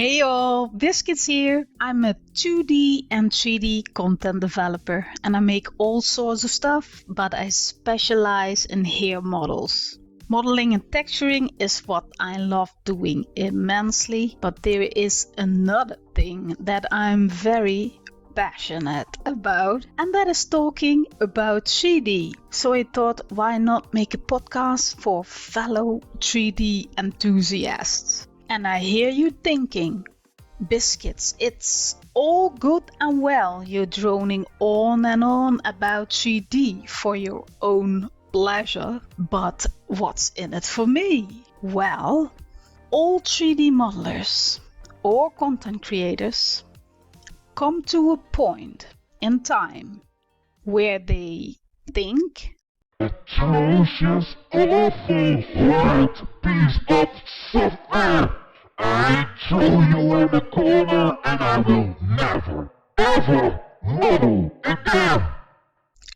Hey all, Biscuits here. I'm a 2D and 3D content developer and I make all sorts of stuff, but I specialize in hair models. Modeling and texturing is what I love doing immensely, but there is another thing that I'm very passionate about, and that is talking about 3D. So I thought, why not make a podcast for fellow 3D enthusiasts? And I hear you thinking, Biscuits, it's all good and well you're droning on and on about 3D for your own pleasure, but what's in it for me? Well, all 3D modelers or content creators come to a point in time where they think, atrocious, awful, white piece of software. I throw you in the corner and I will never, ever model again.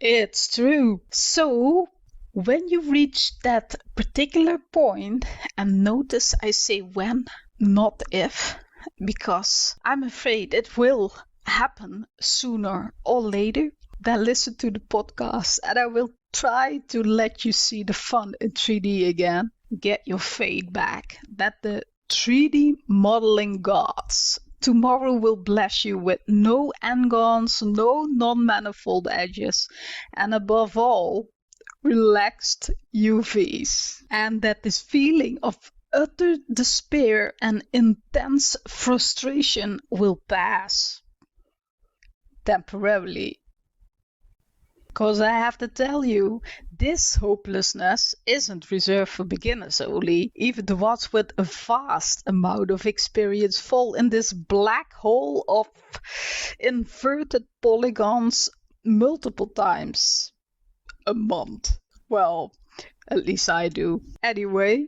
it's true. So, when you reach that particular point, and notice I say when, not if, because I'm afraid it will happen sooner or later, then listen to the podcast and I will try to let you see the fun in 3D again. Get your fade back. That the 3D modeling gods tomorrow will bless you with no n-gons, no non-manifold edges, and above all, relaxed UVs. And that this feeling of utter despair and intense frustration will pass temporarily. Because I have to tell you, this hopelessness isn't reserved for beginners only. Even the ones with a vast amount of experience fall in this black hole of inverted polygons multiple times a month. Well, at least I do. Anyway,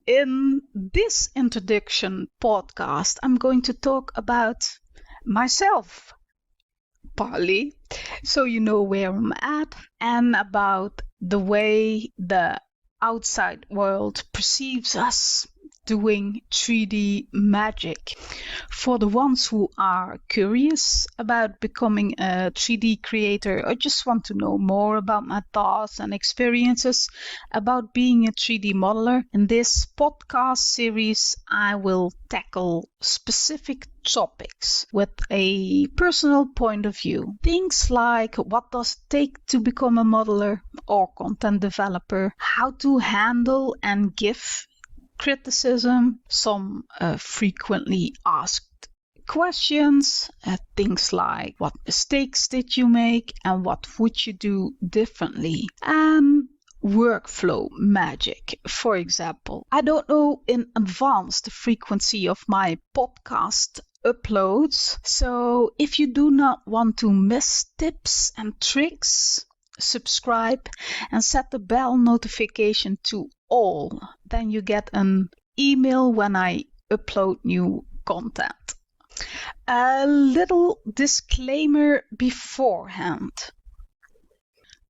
in this introduction podcast, I'm going to talk about myself. Partly, so you know where I'm at, and about the way the outside world perceives us doing 3D magic. For the ones who are curious about becoming a 3D creator or just want to know more about my thoughts and experiences about being a 3D modeler, in this podcast series I will tackle specific topics with a personal point of view. Things like what does it take to become a modeler or content developer, how to handle and give criticism, some frequently asked questions, things like what mistakes did you make and what would you do differently, and workflow magic, for example. I don't know in advance the frequency of my podcast uploads, so if you do not want to miss tips and tricks, subscribe and set the bell notification to all. Then you get an email when I upload new content. A little disclaimer beforehand.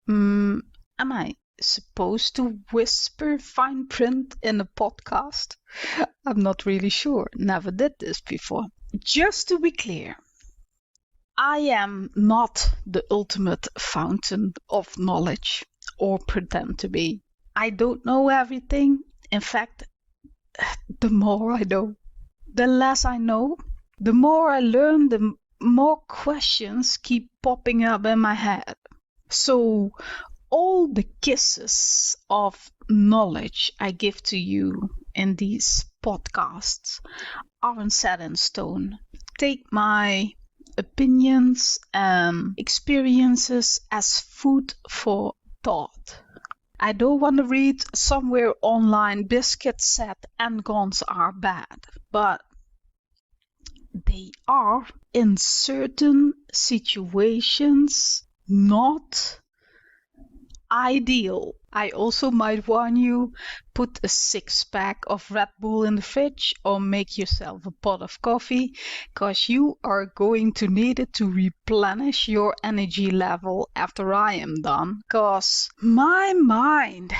Am I supposed to whisper fine print in a podcast? I'm not really sure. Never did this before. Just to be clear, I am not the ultimate fountain of knowledge or pretend to be. I don't know everything. In fact, the more I know, the less I know. The more I learn, the more questions keep popping up in my head. So all the kisses of knowledge I give to you in these podcasts aren't set in stone. Take my opinions and experiences as food for thought. I don't want to read somewhere online Biscuits said n-gons are bad, but they are in certain situations not ideal. I also might warn you, put a 6-pack of Red Bull in the fridge or make yourself a pot of coffee, because you are going to need it to replenish your energy level after I am done. Because my mind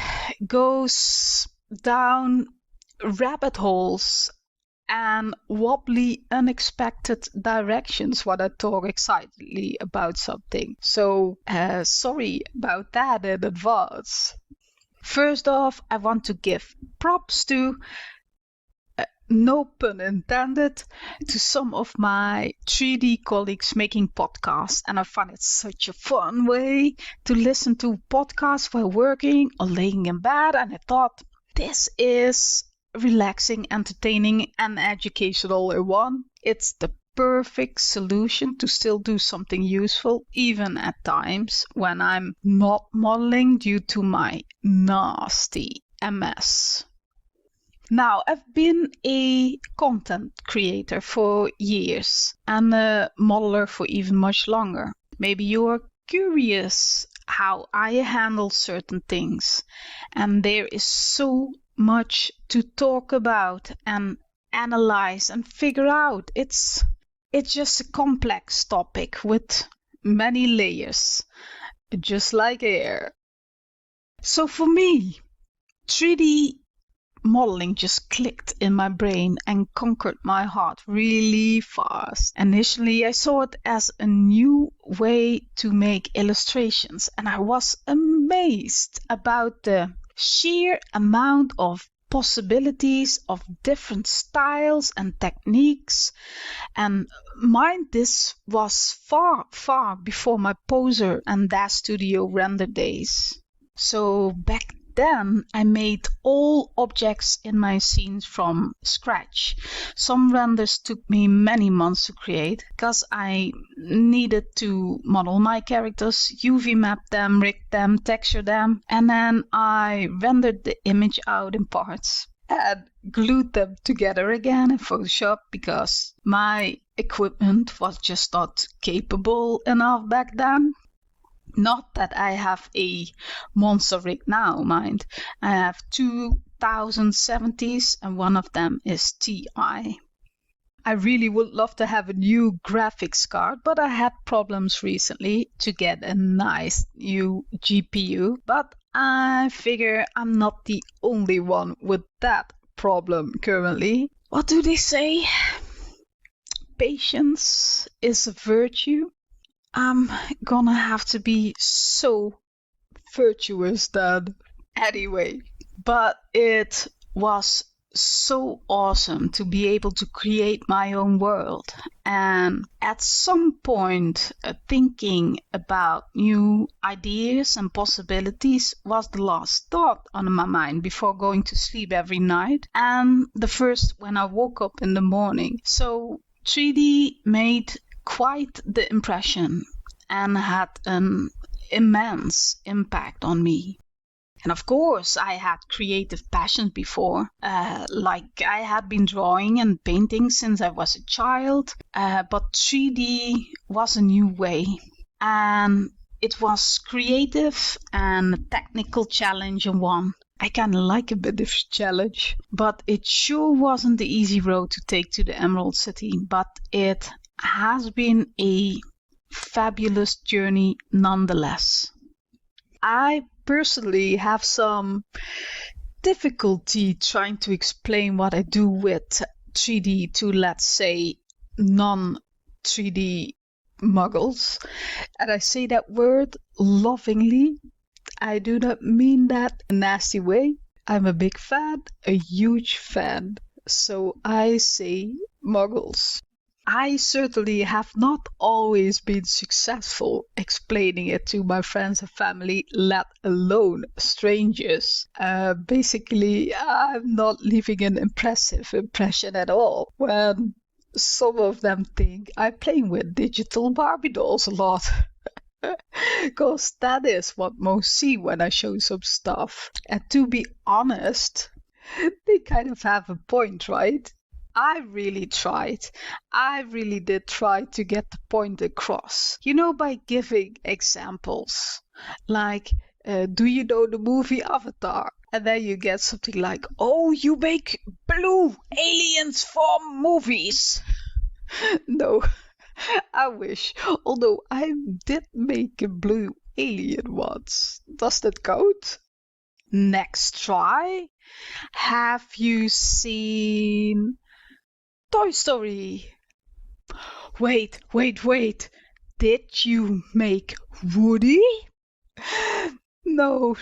goes down rabbit holes and wobbly, unexpected directions when I talk excitedly about something. So, sorry about that in advance. First off, I want to give props to, no pun intended, to some of my 3D colleagues making podcasts, and I find it such a fun way to listen to podcasts while working or laying in bed, and I thought this is relaxing, entertaining, and educational in one. It's the perfect solution to still do something useful, even at times when I'm not modeling due to my nasty MS. Now, I've been a content creator for years and a modeler for even much longer. Maybe you are curious how I handle certain things, and there is so much to talk about and analyze and figure out. It's just a complex topic with many layers, just like air. So for me, 3D modeling just clicked in my brain and conquered my heart really fast. Initially, I saw it as a new way to make illustrations, and I was amazed about the sheer amount of possibilities of different styles and techniques. And mind, this was far before my Poser and Daz Studio render days. So back then, I made all objects in my scenes from scratch. Some renders took me many months to create because I needed to model my characters, UV map them, rig them, texture them, and then I rendered the image out in parts and glued them together again in Photoshop because my equipment was just not capable enough back then. Not that I have a monster rig now, mind. I have 2070s and one of them is Ti. I really would love to have a new graphics card, but I had problems recently to get a nice new GPU. But I figure I'm not the only one with that problem currently. What do they say? Patience is a virtue. I'm gonna have to be so virtuous then. Anyway, but it was so awesome to be able to create my own world. And at some point, thinking about new ideas and possibilities was the last thought on my mind before going to sleep every night, and the first when I woke up in the morning. So 3D made quite the impression and had an immense impact on me. And of course, I had creative passions before, like I had been drawing and painting since I was a child, but 3D was a new way. And it was creative and a technical challenge in one. I kind of like a bit of challenge, but it sure wasn't the easy road to take to the Emerald City, but it has been a fabulous journey nonetheless. I personally have some difficulty trying to explain what I do with 3D to, let's say, non-3D muggles. And I say that word lovingly. I do not mean that in a nasty way. I'm a big fan, a huge fan. So I say muggles. I certainly have not always been successful explaining it to my friends and family, let alone strangers. Basically, I'm not leaving an impressive impression at all when some of them think I'm playing with digital Barbie dolls a lot. Because that is what most see when I show some stuff. And to be honest, they kind of have a point, right? I really tried. I really did try to get the point across. You know, by giving examples. Like, do you know the movie Avatar? And then you get something like, oh, you make blue aliens for movies. No, I wish. Although I did make a blue alien once. Does that count? Next try. Have you seen Toy Story. Wait. Did you make Woody? No.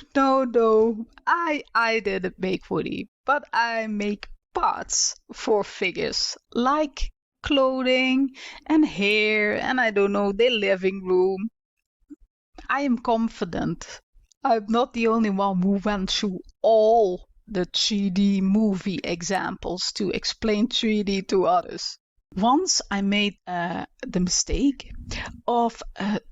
I didn't make Woody, but I make parts for figures like clothing and hair and I don't know, their living room. I am confident I'm not the only one who went through all the 3D movie examples to explain 3D to others. Once I made the mistake of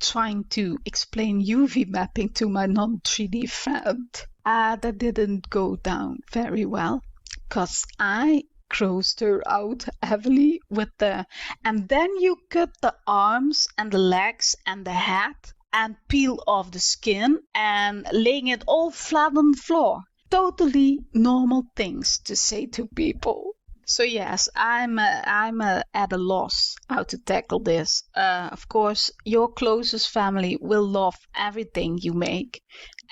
trying to explain UV mapping to my non-3D friend. That didn't go down very well because I grossed her out heavily with and then you cut the arms and the legs and the head and peel off the skin and laying it all flat on the floor. Totally normal things to say to people. So yes, I'm at a loss how to tackle this. Of course, your closest family will love everything you make,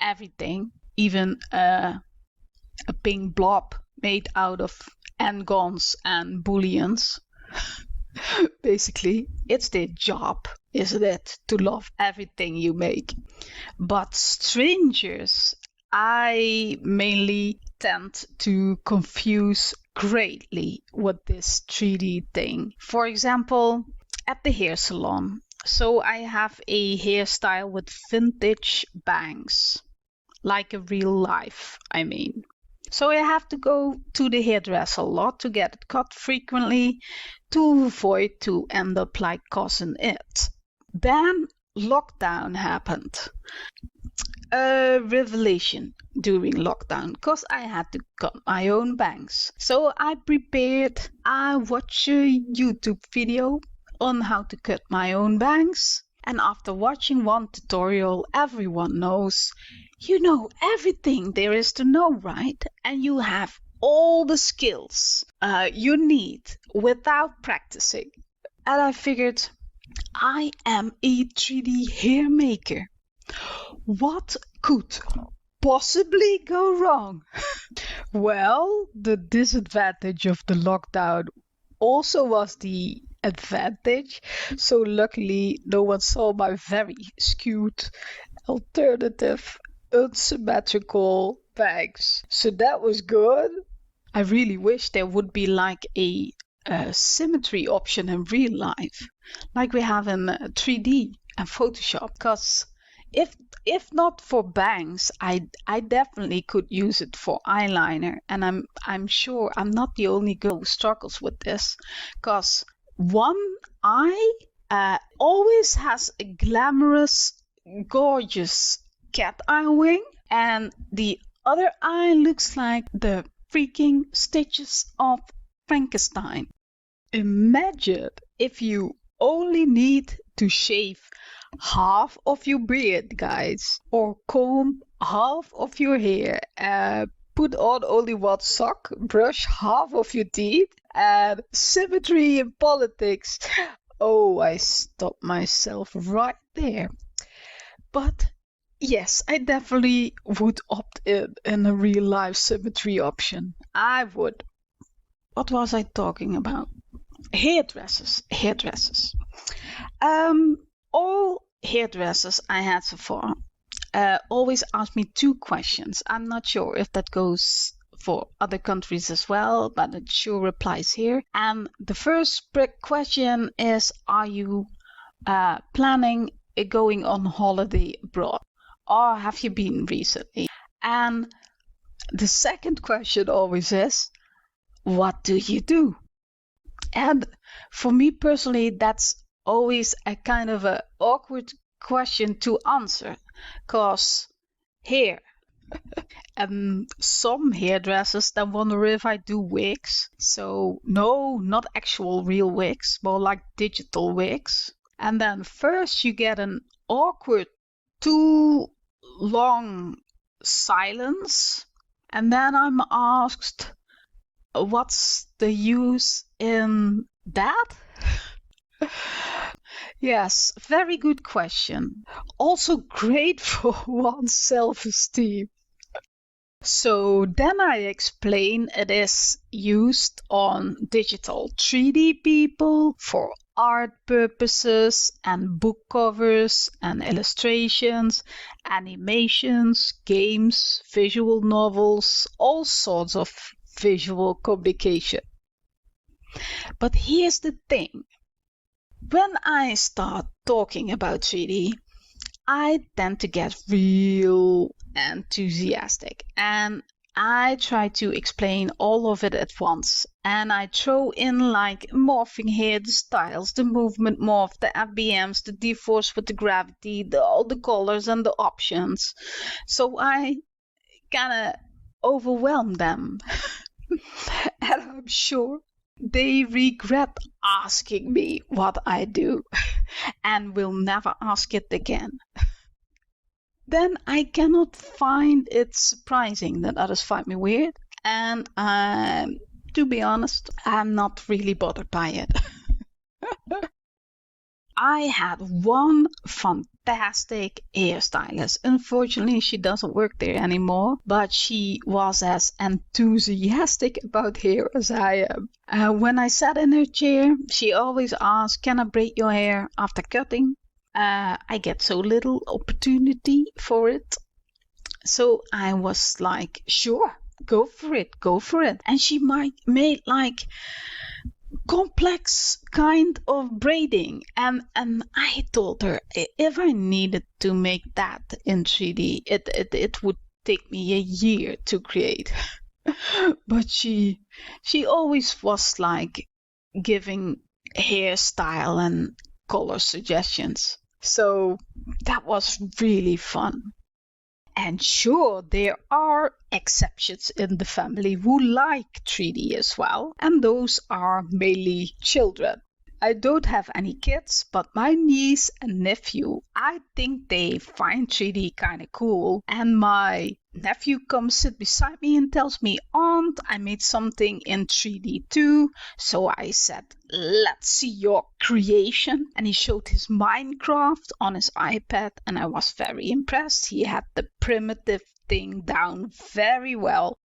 everything, even a pink blob made out of n-gons and booleans. Basically, it's their job, isn't it, to love everything you make. But strangers, I mainly tend to confuse greatly with this 3D thing. For example, at the hair salon. So I have a hairstyle with vintage bangs, like a real life, I mean. So I have to go to the hairdresser a lot to get it cut frequently to avoid to end up like causing it. Then lockdown happened. A revelation during lockdown because I had to cut my own bangs. So I watched a YouTube video on how to cut my own bangs. And after watching one tutorial, everyone knows, you know everything there is to know, right? And you have all the skills you need without practicing. And I figured, I am a 3D hair maker. What could possibly go wrong? Well, the disadvantage of the lockdown also was the advantage. So luckily, no one saw my very skewed, alternative, unsymmetrical bags. So that was good. I really wish there would be like a symmetry option in real life, like we have in 3D and Photoshop, because if not for bangs, I definitely could use it for eyeliner, and I'm sure I'm not the only girl who struggles with this, because one eye always has a glamorous, gorgeous cat eye wing, and the other eye looks like the freaking stitches of Frankenstein. Imagine if you only need to shave half of your beard, guys, or comb half of your hair, put on only one sock, brush half of your teeth, and symmetry in politics. Oh, I stopped myself right there. But yes, I definitely would opt in a real life symmetry option. I would. What was I talking about? Hairdressers. All hairdressers I had so far always ask me two questions. I'm not sure if that goes for other countries as well, but it sure applies here. And the first question is, are you planning going on holiday abroad? Or have you been recently? And the second question always is, what do you do? And for me personally, that's always a kind of a awkward question to answer, cause hair. And some hairdressers then wonder if I do wigs. So no, not actual real wigs, more like digital wigs. And then first you get an awkward, too long silence, and then I'm asked, what's the use in that? Yes, very good question. Also great for one's self-esteem. So then I explain it is used on digital 3D people for art purposes and book covers and illustrations, animations, games, visual novels, all sorts of visual communication. But here's the thing. When I start talking about 3D, I tend to get real enthusiastic and I try to explain all of it at once. And I throw in like morphing here, the styles, the movement morph, the FBMs, the D-force with the gravity, all the colors and the options. So I kind of overwhelm them. And I'm sure they regret asking me what I do and will never ask it again. Then I cannot find it surprising that others find me weird, and to be honest, I'm not really bothered by it. I had one fantastic hairstylist. Unfortunately, she doesn't work there anymore, but she was as enthusiastic about hair as I am. When I sat in her chair, she always asked, "Can I braid your hair after cutting?" I get so little opportunity for it. So I was like, sure, go for it. And she made like complex kind of braiding, and I told her if I needed to make that in 3D, it would take me a year to create. But she always was like giving hairstyle and color suggestions. So that was really fun. And sure, there are exceptions in the family who like 3D as well, and those are mainly children. I don't have any kids, but my niece and nephew, I think they find 3D kind of cool. And my nephew comes sit beside me and tells me, "Aunt, I made something in 3D too." So I said, "Let's see your creation." And he showed his Minecraft on his iPad, and I was very impressed. He had the primitive thing down very well.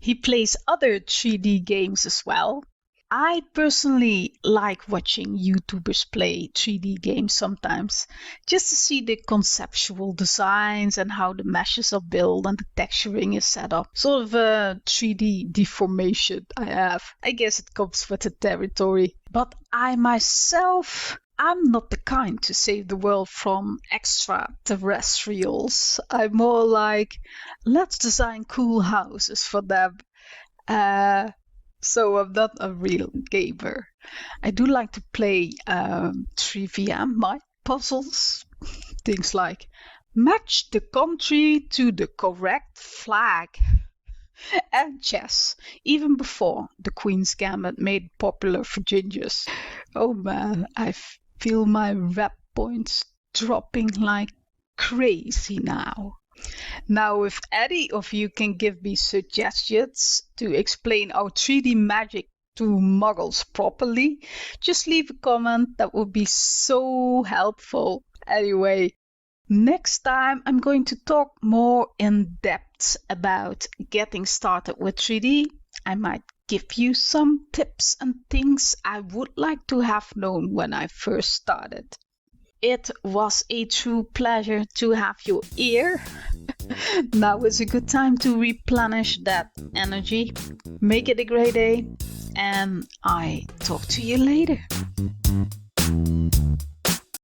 He plays other 3D games as well. I personally like watching YouTubers play 3D games sometimes, just to see the conceptual designs and how the meshes are built and the texturing is set up. Sort of a 3D deformation I have. I guess it comes with the territory. But I myself, I'm not the kind to save the world from extraterrestrials. I'm more like, let's design cool houses for them. So I'm not a real gamer. I do like to play trivia mind puzzles. Things like match the country to the correct flag. And chess, even before the Queen's Gambit made popular for gingers. Oh man, I feel my rep points dropping like crazy now. Now, if any of you can give me suggestions to explain our 3D magic to muggles properly, just leave a comment. That would be so helpful. Anyway, next time I'm going to talk more in depth about getting started with 3D. I might give you some tips and things I would like to have known when I first started. It was a true pleasure to have your ear. Now is a good time to replenish that energy. Make it a great day, and I talk to you later.